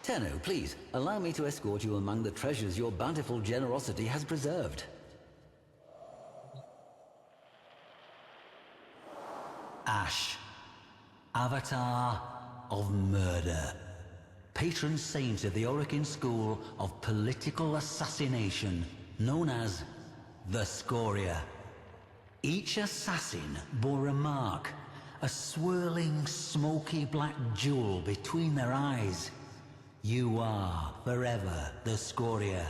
Tenno, please, allow me to escort you among the treasures your bountiful generosity has preserved. Ash, Avatar of Murder, patron saint of the awoken school of political assassination, known as the Scoria. Each assassin bore a mark, a swirling, smoky black jewel between their eyes. You are forever the Scoria.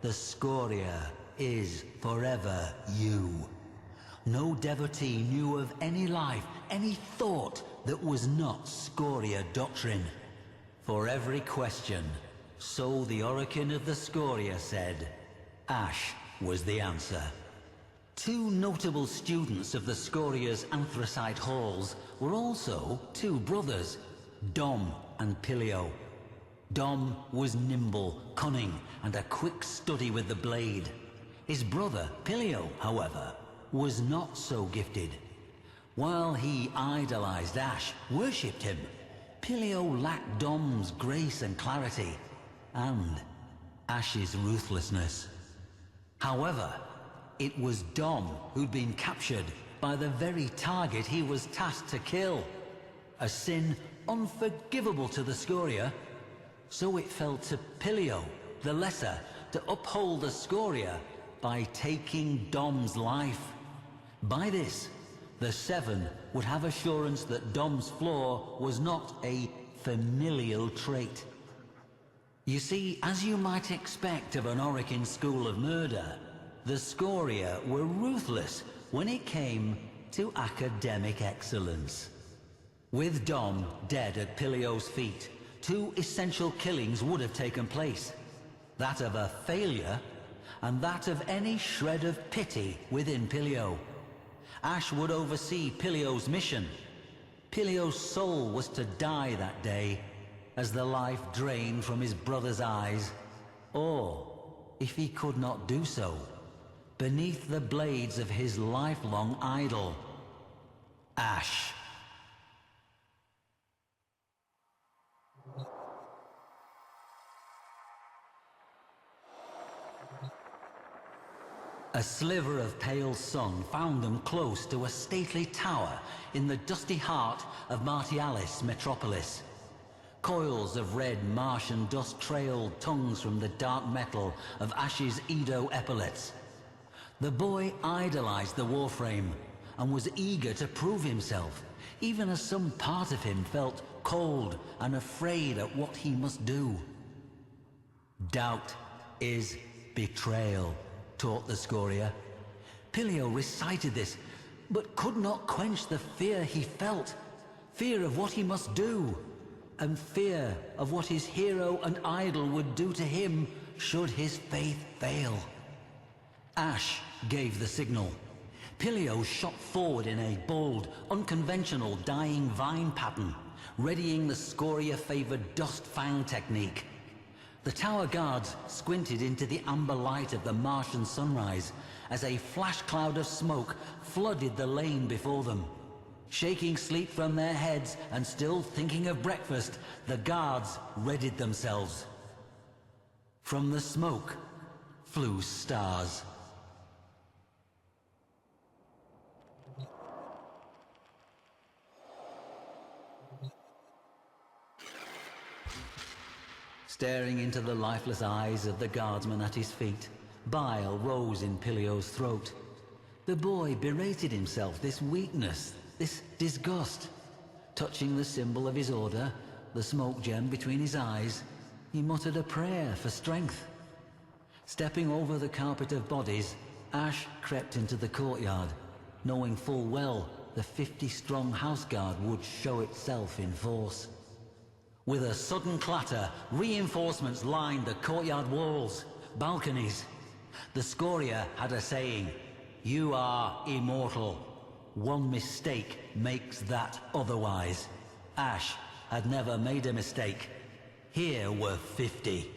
The Scoria is forever you. No devotee knew of any life, any thought that was not Scoria doctrine. For every question, so the Oracle of the Scoria said, Ash was the answer. Two notable students of the Scoria's anthracite halls were also two brothers, Dom and Pilio. Dom was nimble, cunning, and a quick study with the blade. His brother, Pilio, however, was not so gifted. While he idolized Ash, worshipped him, Pilio lacked Dom's grace and clarity, and Ash's ruthlessness. However, it was Dom who'd been captured by the very target he was tasked to kill. A sin unforgivable to the Scoria. So it fell to Pilio, the lesser, to uphold the Scoria by taking Dom's life. By this, the Seven would have assurance that Dom's flaw was not a familial trait. You see, as you might expect of an Oracle school of murder, the Scoria were ruthless when it came to academic excellence. With Dom dead at Pilio's feet, two essential killings would have taken place. That of a failure, and that of any shred of pity within Pilio. Ash would oversee Pilio's mission. Pilio's soul was to die that day, as the life drained from his brother's eyes. Or, if he could not do so, beneath the blades of his lifelong idol, Ash. A sliver of pale sun found them close to a stately tower in the dusty heart of Martialis metropolis. Coils of red Martian dust trailed tongues from the dark metal of Ash's Edo epaulets. The boy idolized the Warframe and was eager to prove himself, even as some part of him felt cold and afraid at what he must do. Doubt is betrayal, taught the Scoria. Pilio recited this, but could not quench the fear he felt. Fear of what he must do, and fear of what his hero and idol would do to him should his faith fail. Ash gave the signal. Pilio shot forward in a bold, unconventional dying vine pattern, readying the Scoria-favored dust fang technique. The tower guards squinted into the amber light of the Martian sunrise as a flash cloud of smoke flooded the lane before them. Shaking sleep from their heads and still thinking of breakfast, the guards readied themselves. From the smoke flew stars. Staring into the lifeless eyes of the guardsman at his feet, bile rose in Pilio's throat. The boy berated himself, this weakness, this disgust. Touching the symbol of his order, the smoke gem between his eyes, he muttered a prayer for strength. Stepping over the carpet of bodies, Ash crept into the courtyard, knowing full well the 50-strong house guard would show itself in force. With a sudden clatter, reinforcements lined the courtyard walls, balconies. The Scoria had a saying, "You are immortal. One mistake makes that otherwise." Ash had never made a mistake. Here were 50.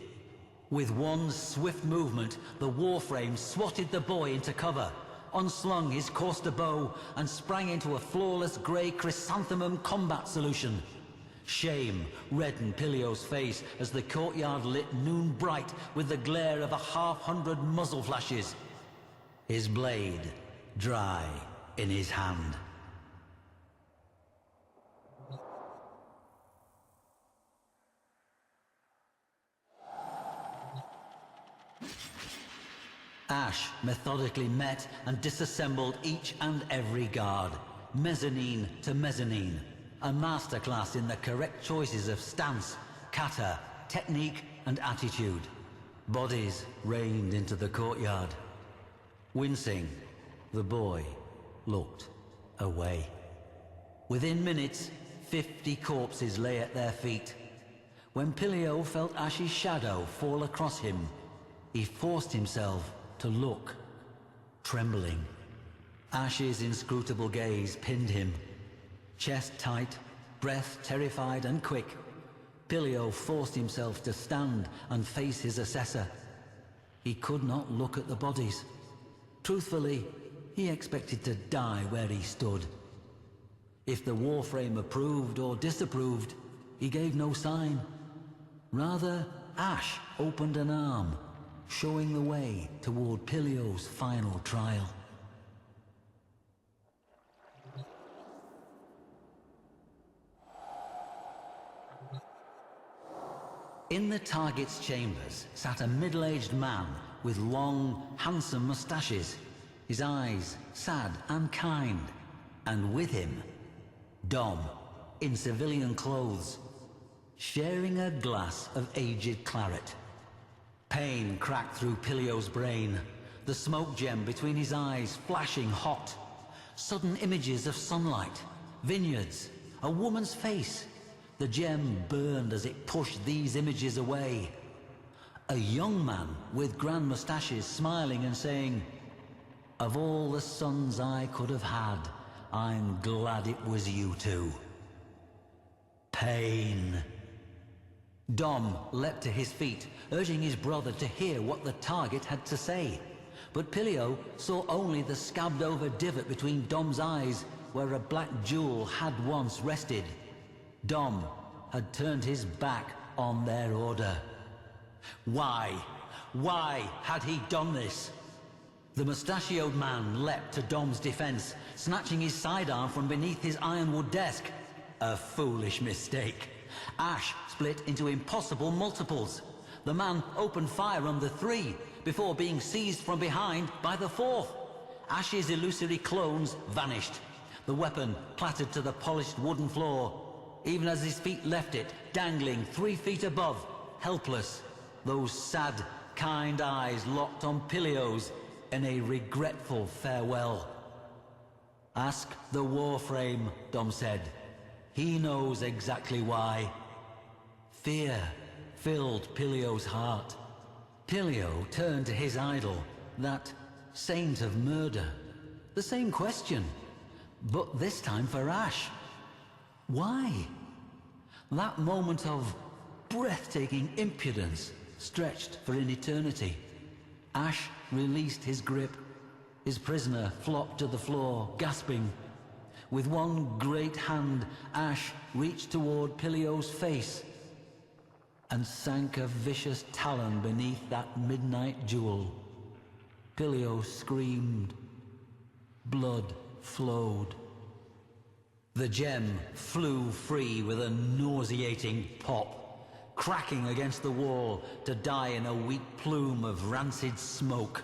With one swift movement, the Warframe swatted the boy into cover, unslung his Corster bow, and sprang into a flawless grey chrysanthemum combat solution. Shame reddened Pilio's face as the courtyard lit noon bright with the glare of 100 muzzle flashes. His blade dry in his hand. Ash methodically met and disassembled each and every guard, mezzanine to mezzanine, a masterclass in the correct choices of stance, kata, technique and attitude. Bodies rained into the courtyard. Wincing, the boy looked away. Within minutes, 50 corpses lay at their feet. When Pilio felt Ash's shadow fall across him, he forced himself to look, trembling. Ash's inscrutable gaze pinned him. Chest tight, breath terrified and quick, Pilio forced himself to stand and face his assessor. He could not look at the bodies. Truthfully, he expected to die where he stood. If the Warframe approved or disapproved, he gave no sign. Rather, Ash opened an arm, showing the way toward Pilio's final trial. In the target's chambers sat a middle-aged man with long, handsome mustaches, his eyes sad and kind, and with him, Dom, in civilian clothes, sharing a glass of aged claret. Pain cracked through Pilio's brain, the smoke gem between his eyes flashing hot. Sudden images of sunlight, vineyards, a woman's face. The gem burned as it pushed these images away. A young man with grand moustaches smiling and saying, "Of all the sons I could have had, I'm glad it was you two." Pain. Dom leapt to his feet, urging his brother to hear what the target had to say. But Pilio saw only the scabbed-over divot between Dom's eyes, where a black jewel had once rested. Dom had turned his back on their order. Why had he done this? The mustachioed man leapt to Dom's defense, snatching his sidearm from beneath his ironwood desk. A foolish mistake. Ash split into impossible multiples. The man opened fire on the three, before being seized from behind by the fourth. Ash's illusory clones vanished. The weapon clattered to the polished wooden floor, even as his feet left it, dangling 3 feet above, helpless. Those sad, kind eyes locked on Pilio's in a regretful farewell. "Ask the Warframe," Dom said. "He knows exactly why." Fear filled Pilio's heart. Pilio turned to his idol, that saint of murder. The same question, but this time for Ash. Why? That moment of breathtaking impudence stretched for an eternity. Ash released his grip. His prisoner flopped to the floor, gasping. With one great hand, Ash reached toward Pilio's face and sank a vicious talon beneath that midnight jewel. Pilio screamed. Blood flowed. The gem flew free with a nauseating pop, cracking against the wall to die in a weak plume of rancid smoke.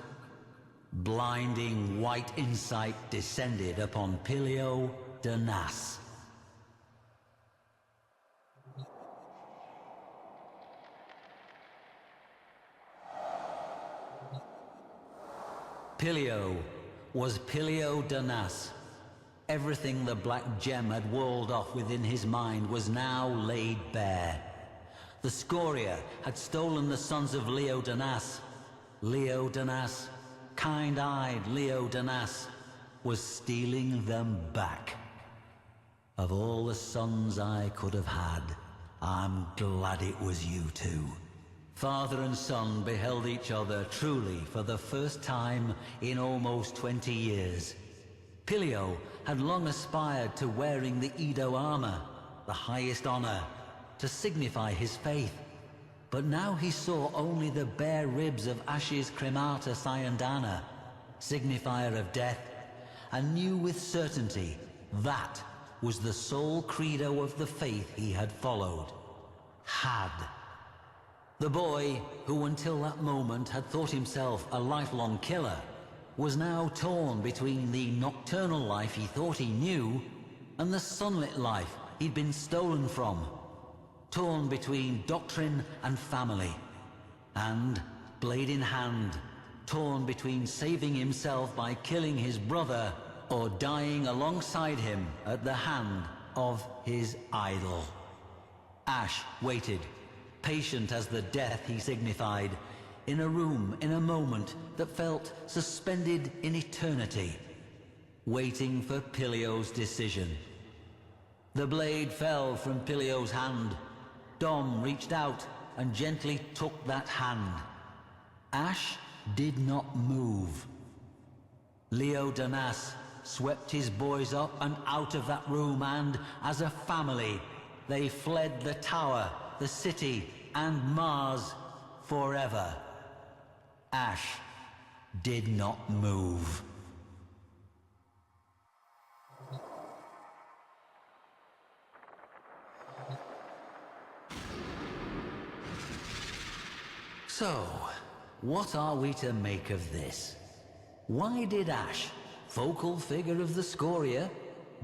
Blinding white insight descended upon Pilio de Nas. Pilio was Pilio de Nas. Everything the black gem had walled off within his mind was now laid bare. The Scoria had stolen the sons of Leo de Nas. Leo de Nas, kind-eyed Leo de Nas, was stealing them back. Of all the sons I could have had, I'm glad it was you two. Father and son beheld each other truly for the first time in almost 20 years. Pilio had long aspired to wearing the Edo armor. the highest honor, to signify his faith. But now he saw only the bare ribs of Ash's cremata Syandana, signifier of death, and knew with certainty that was the sole credo of the faith he had followed. Had. The boy, who until that moment had thought himself a lifelong killer, was now torn between the nocturnal life he thought he knew and the sunlit life he'd been stolen from. Torn between doctrine and family, and, blade in hand, torn between saving himself by killing his brother or dying alongside him at the hand of his idol. Ash waited, patient as the death he signified, in a room, in a moment that felt suspended in eternity, waiting for Pilio's decision. The blade fell from Pilio's hand. Dom reached out and gently took that hand. Ash did not move. Leo Danas swept his boys up and out of that room, and, as a family, they fled the tower, the city, and Mars forever. Ash did not move. So, what are we to make of this? Why did Ash, focal figure of the Scoria,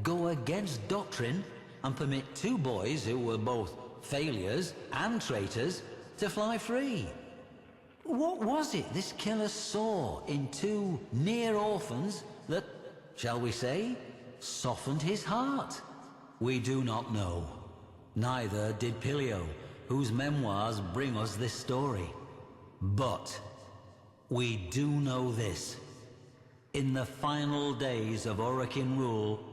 go against doctrine and permit two boys who were both failures and traitors to fly free? What was it this killer saw in two near orphans that, shall we say, softened his heart? We do not know. Neither did Pilio, whose memoirs bring us this story. But we do know this. In the final days of Orokin rule,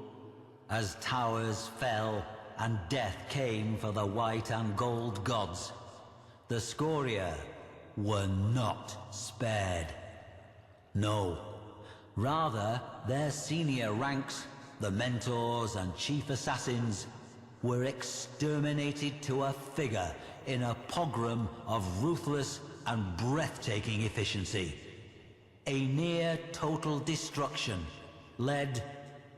as towers fell and death came for the white and gold gods, the Scoria were not spared. No, rather their senior ranks, the mentors and chief assassins, were exterminated to a figure in a pogrom of ruthless and breathtaking efficiency. A near total destruction, led,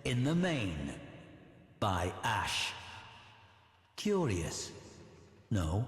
in the main, by Ash. Curious, no?